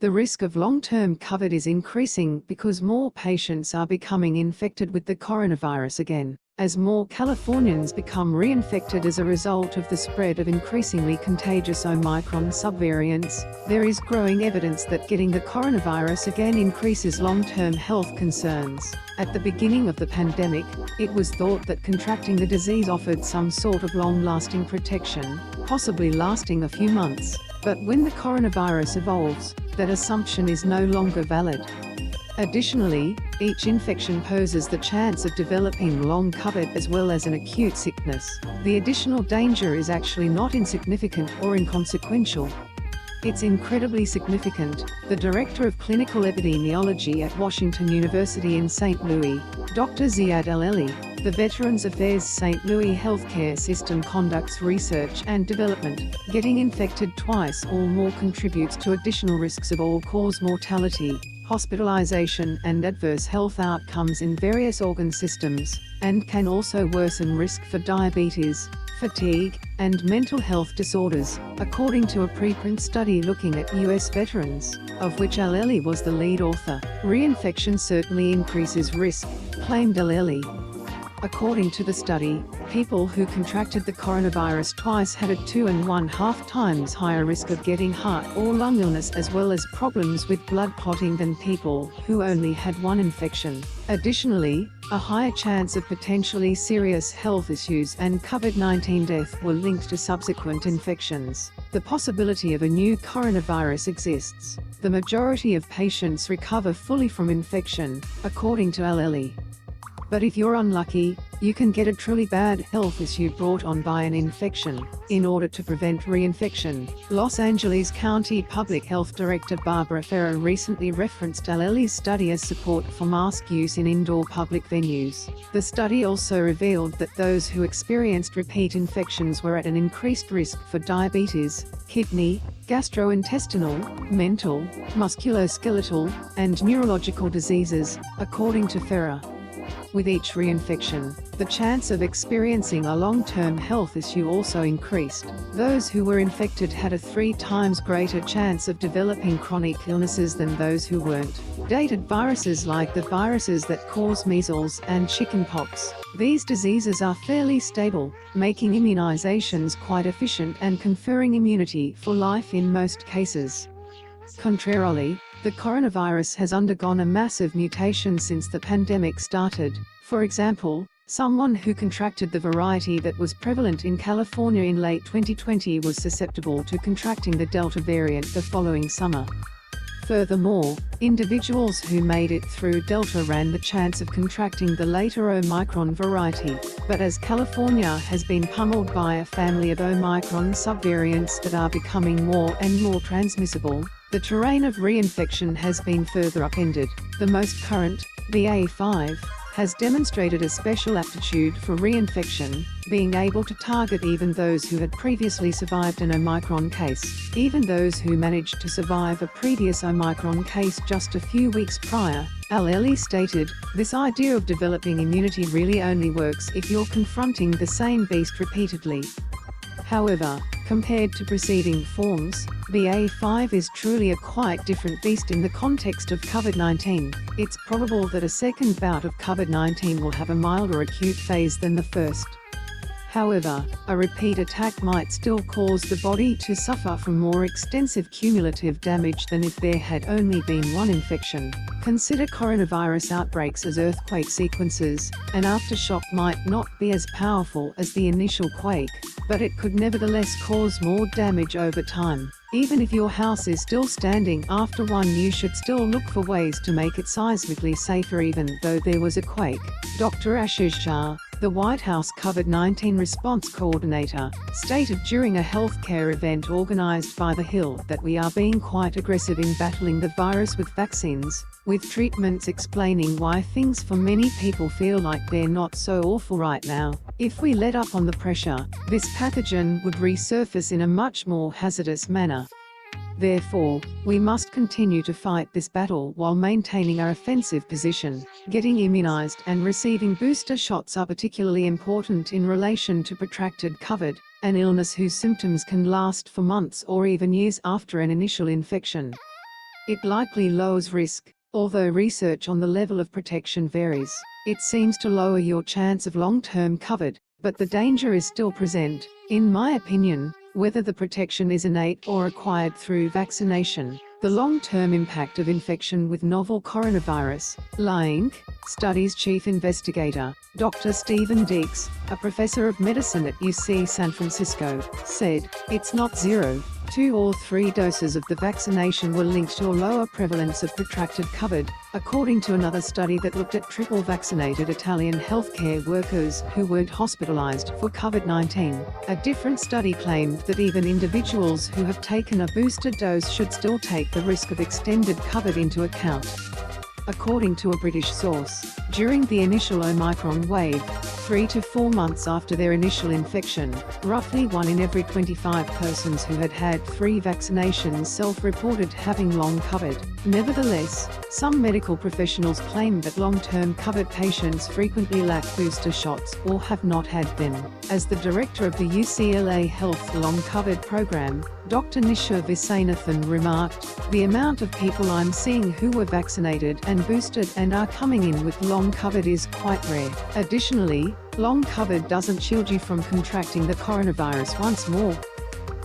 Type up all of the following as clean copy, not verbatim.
The risk of long-term COVID is increasing because more patients are becoming infected with the coronavirus again, as more Californians become reinfected as a result of the spread of increasingly contagious Omicron subvariants. There is growing evidence that getting the coronavirus again increases long-term health concerns. At the beginning of the pandemic, it was thought that contracting the disease offered some sort of long-lasting protection, possibly lasting a few months. But when the coronavirus evolves, that assumption is no longer valid. Additionally, each infection poses the chance of developing long COVID as well as an acute sickness. The additional danger is actually not insignificant or inconsequential. It's incredibly significant. The Director of Clinical Epidemiology at Washington University in St. Louis, Dr. Ziad Al-Eli, the Veterans Affairs St. Louis healthcare system conducts research and development. Getting infected twice or more contributes to additional risks of all-cause mortality, hospitalization, and adverse health outcomes in various organ systems, and can also worsen risk for diabetes, fatigue, and mental health disorders, according to a preprint study looking at U.S. veterans, of which Al-Eli was the lead author. Reinfection certainly increases risk, claimed Al-Eli. According to the study, people who contracted the coronavirus twice had a 2.5 times higher risk of getting heart or lung illness as well as problems with blood clotting than people who only had one infection. Additionally, a higher chance of potentially serious health issues and COVID-19 death were linked to subsequent infections. The possibility of a new coronavirus exists. The majority of patients recover fully from infection, according to Al-Eli. But if you're unlucky, you can get a truly bad health issue brought on by an infection. In order to prevent reinfection, Los Angeles County Public Health Director Barbara Ferrer recently referenced Al-Eli's study as support for mask use in indoor public venues. The study also revealed that those who experienced repeat infections were at an increased risk for diabetes, kidney, gastrointestinal, mental, musculoskeletal, and neurological diseases, according to Ferrer. With each reinfection, the chance of experiencing a long-term health issue also increased. Those who were infected had a 3 times greater chance of developing chronic illnesses than those who weren't. Dated viruses like the viruses that cause measles and chickenpox. These diseases are fairly stable, making immunizations quite efficient and conferring immunity for life in most cases. Contrarily, the coronavirus has undergone a massive mutation since the pandemic started. For example, someone who contracted the variety that was prevalent in California in late 2020 was susceptible to contracting the Delta variant the following summer. Furthermore, individuals who made it through Delta ran the chance of contracting the later Omicron variety. But as California has been pummeled by a family of Omicron subvariants that are becoming more and more transmissible, the terrain of reinfection has been further upended. The most current, BA.5, has demonstrated a special aptitude for reinfection, being able to target even those who had previously survived an Omicron case. Even those who managed to survive a previous Omicron case just a few weeks prior, Al-Eli stated, "This idea of developing immunity really only works if you're confronting the same beast repeatedly." However, compared to preceding forms, BA.5 is truly a quite different beast in the context of COVID-19. It's probable that a second bout of COVID-19 will have a milder acute phase than the first. However, a repeat attack might still cause the body to suffer from more extensive cumulative damage than if there had only been one infection. Consider coronavirus outbreaks as earthquake sequences. An aftershock might not be as powerful as the initial quake, but it could nevertheless cause more damage over time. Even if your house is still standing after one, you should still look for ways to make it seismically safer even though there was a quake. Dr. Ashish Shah, the White House COVID-19 response coordinator, stated during a healthcare event organized by The Hill that we are being quite aggressive in battling the virus with vaccines, with treatments explaining why things for many people feel like they're not so awful right now. If we let up on the pressure, this pathogen would resurface in a much more hazardous manner. Therefore, we must continue to fight this battle while maintaining our offensive position. Getting immunized and receiving booster shots are particularly important in relation to protracted COVID, an illness whose symptoms can last for months or even years after an initial infection. It likely lowers risk, although research on the level of protection varies. It seems to lower your chance of long-term COVID, but the danger is still present. In my opinion, whether the protection is innate or acquired through vaccination, the long-term impact of infection with novel coronavirus, Inc. Studies chief investigator, Dr. Stephen Deeks, a professor of medicine at UC San Francisco, said, "It's not 0, 2 or 3 doses of the vaccination were linked to a lower prevalence of protracted COVID," according to another study that looked at triple vaccinated Italian healthcare workers who weren't hospitalized for COVID-19. A different study claimed that even individuals who have taken a booster dose should still take the risk of extended COVID into account. According to a British source, during the initial Omicron wave, 3 to 4 months after their initial infection, roughly 1 in every 25 persons who had had 3 vaccinations self-reported having long COVID. Nevertheless, some medical professionals claim that long-term COVID patients frequently lack booster shots or have not had them. As the director of the UCLA Health Long COVID program, Dr. Nisha Viswanathan remarked, "The amount of people I'm seeing who were vaccinated and boosted and are coming in with long COVID is quite rare." Additionally, long COVID doesn't shield you from contracting the coronavirus once more.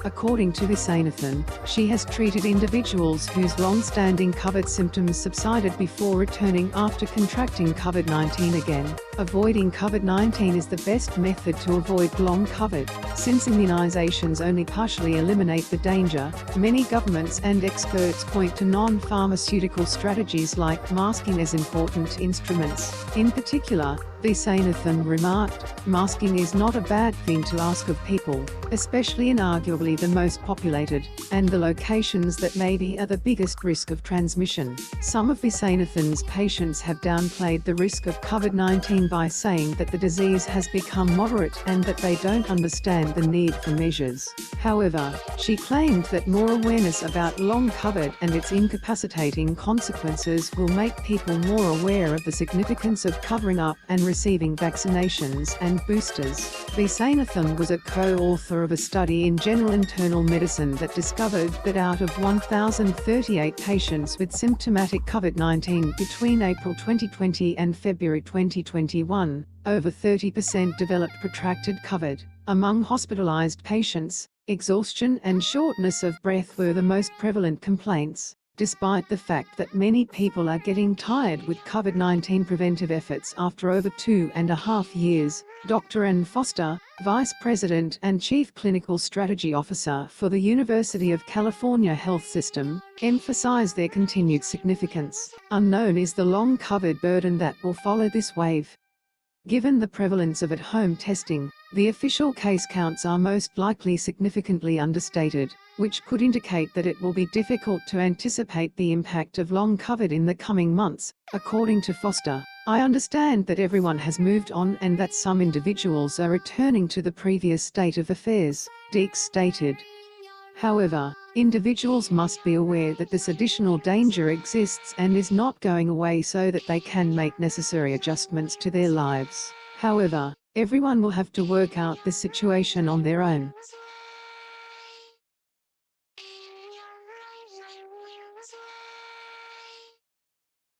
According to Viswanathan, she has treated individuals whose long-standing COVID symptoms subsided before returning after contracting COVID-19 again. Avoiding COVID-19 is the best method to avoid long COVID. Since immunizations only partially eliminate the danger, many governments and experts point to non-pharmaceutical strategies like masking as important instruments. In particular, Viswanathan remarked, "Masking is not a bad thing to ask of people, especially in arguably the most populated, and the locations that maybe are the biggest risk of transmission." Some of Viswanathan's patients have downplayed the risk of COVID-19 by saying that the disease has become moderate and that they don't understand the need for measures. However, she claimed that more awareness about long COVID and its incapacitating consequences will make people more aware of the significance of covering up and receiving vaccinations and boosters. Viswanathan was a co-author of a study in General Internal Medicine that discovered that out of 1,038 patients with symptomatic COVID-19 between April 2020 and February 2021, over 30% developed protracted COVID. Among hospitalized patients, exhaustion and shortness of breath were the most prevalent complaints. Despite the fact that many people are getting tired with COVID-19 preventive efforts after over 2.5 years, Dr. Ann Foster, Vice President and Chief Clinical Strategy Officer for the University of California Health System, emphasized their continued significance. Unknown is the long COVID burden that will follow this wave. Given the prevalence of at-home testing, the official case counts are most likely significantly understated, which could indicate that it will be difficult to anticipate the impact of long COVID in the coming months, according to Foster. "I understand that everyone has moved on and that some individuals are returning to the previous state of affairs," Deeks stated. However, individuals must be aware that this additional danger exists and is not going away so that they can make necessary adjustments to their lives. However, everyone will have to work out the situation on their own.